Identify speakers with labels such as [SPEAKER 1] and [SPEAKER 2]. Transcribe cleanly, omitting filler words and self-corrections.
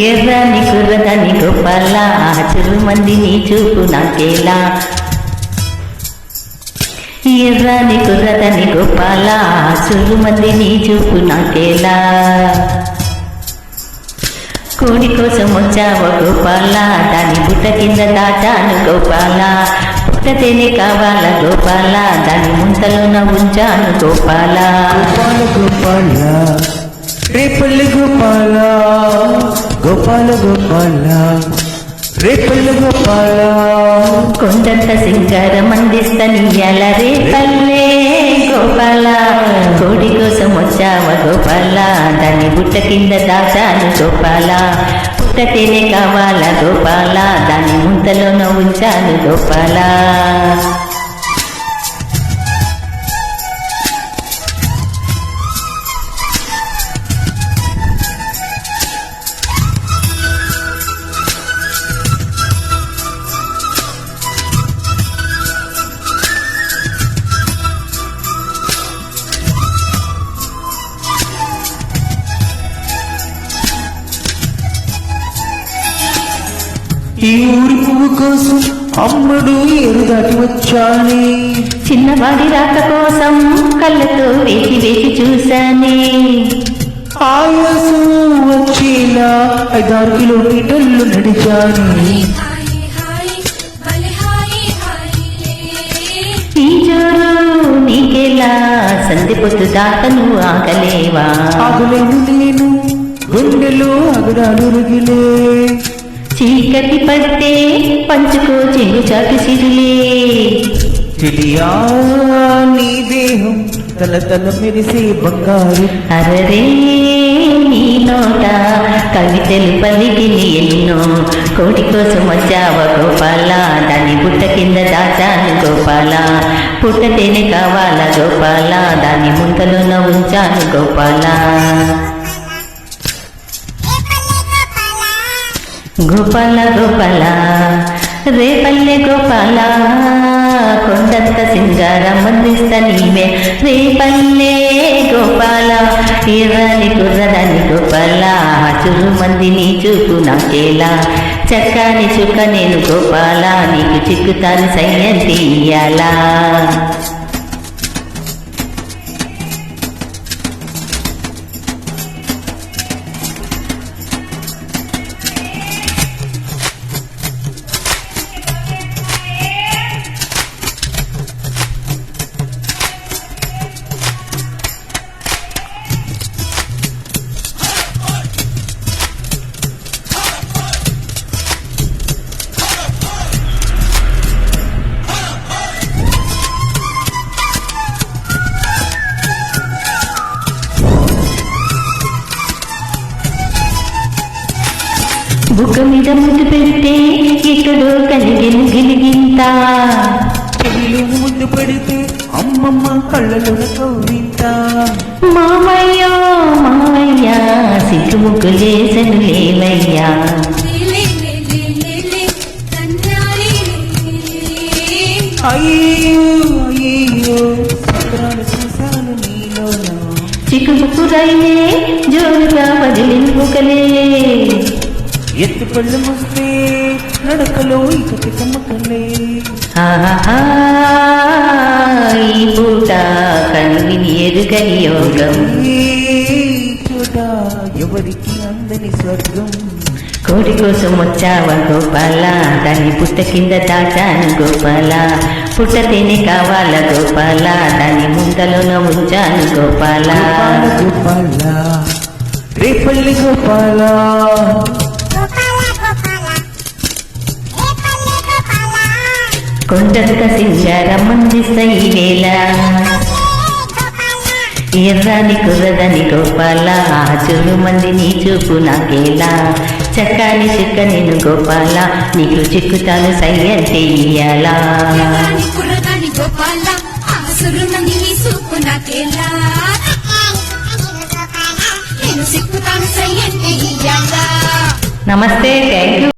[SPEAKER 1] ఎర్రని కుర్రదని గోపాల చురుమంది నీ చూపు నాకేలా ఎర్రని కుర్రదని గోపాల చురుమంది నీ చూపు నాకేలా కోడి కోసం వచ్చావు గోపాల దాని బుట్ట కింద దాచాను గోపాల పుట్టతేనే కావాల గోపాల దాని ముంతలోన ఉంచాను గోపాల
[SPEAKER 2] గోపాల రేపల్లి గోపాల గోపాల గోపాల రేపల్లి గోపాల
[SPEAKER 1] కొండంత సింగారం అందిస్తనియాల రేపల్లే గోపాల కోడి కోసం వచ్చావ గోపాల దాని బుట్ట కింద దాచాను గోపాల పుట్టతేనే కావాల గోపాల దాని ముంతలోన ఉంచాను గోపాల
[SPEAKER 2] ఈ ఊరి పువ్వు కోసం అమ్మడు ఏరు దాటి వచ్చానే
[SPEAKER 1] చిన్నవాడి రాక కోసం కళ్ళతో వేసి వేసి చూశానే
[SPEAKER 2] ఆయాసం వచ్చేలా 5-6 కిలోమీటర్లు నడిచానే
[SPEAKER 1] ఈ జోరు నీకెలా సంధి పొద్దు దాకా నువ్వు ఆగలేవా
[SPEAKER 2] ఆగలేను నేను గుండెలో అగడాలు రుగిలే
[SPEAKER 1] చీకటి పడితే పంచుకో చెంగు చాటు సిరులే
[SPEAKER 2] చిలియా నీ దేహం తల తల మెరిసే బంగారు
[SPEAKER 1] అరరే నీ నోట కవితలు పలికిని ఎన్నో కోటి కోసం వచ్చావ గోపాల దాని బుట్ట కింద దాచాను గోపాల పుట్టతేనే కావాల గోపాల దాని ముంతలోన ఉంచాను గోపాల గోపాల గోపాల రేపల్లె గోపాల కొండంత సింగారం అందిస్తా నీవే రేపల్లె గోపాల ఎర్రని కుర్రదని గోపాల చురుమంది నీ చూపు నాకేలా చక్కని చుక్క నేను గోపాల నీకు చిక్కుతాను సైన్యం తీయాలా బుగ్గ మీద ముద్దు పెడితే ఎక్కడో కలిగిన గిలిగింత
[SPEAKER 2] చెవిలోను ముద్దు పడితే అమ్మమ్మ కళ్ళలో కౌరింత
[SPEAKER 1] మామయ్య మామయ్య సిగ్గు ముగ్గులేసను లేవయ్యా
[SPEAKER 2] అయ్యో అయ్యో సంద్రాలు చూశాను నీలోన
[SPEAKER 1] చిక్కుముక్కు రైలే జోరుగా వదిలింపుకలే
[SPEAKER 2] ఎత్తు పళ్ళు ముస్తే నడకలో ఇకటి కమ్మకలే
[SPEAKER 1] ఆహా ఈ పూట కనువిని ఎరుగని యోగం
[SPEAKER 2] చోట ఎవరికి అందని స్వర్గం
[SPEAKER 1] కోడి కోసం వచ్చావ గోపాల దాని పుట్ట కింద దాచాను గోపాల పుట్టతేనే కావాల గోపాల దాని ముందలోన ఉంచాను గోపాల
[SPEAKER 2] గోపాల రేపల్లి గోపాల
[SPEAKER 1] కొండంత సింగారం అందిస్తా ఈ వేళ ఎర్రని కుర్రదని గోపాల చురుమంది నీ చూపు నాకేలా చక్కని చిక్క నేను గోపాల నీకు చిక్కుతాను సయ్యంటే ఇయ్యాలా నమస్తే థ్యాంక్ యూ.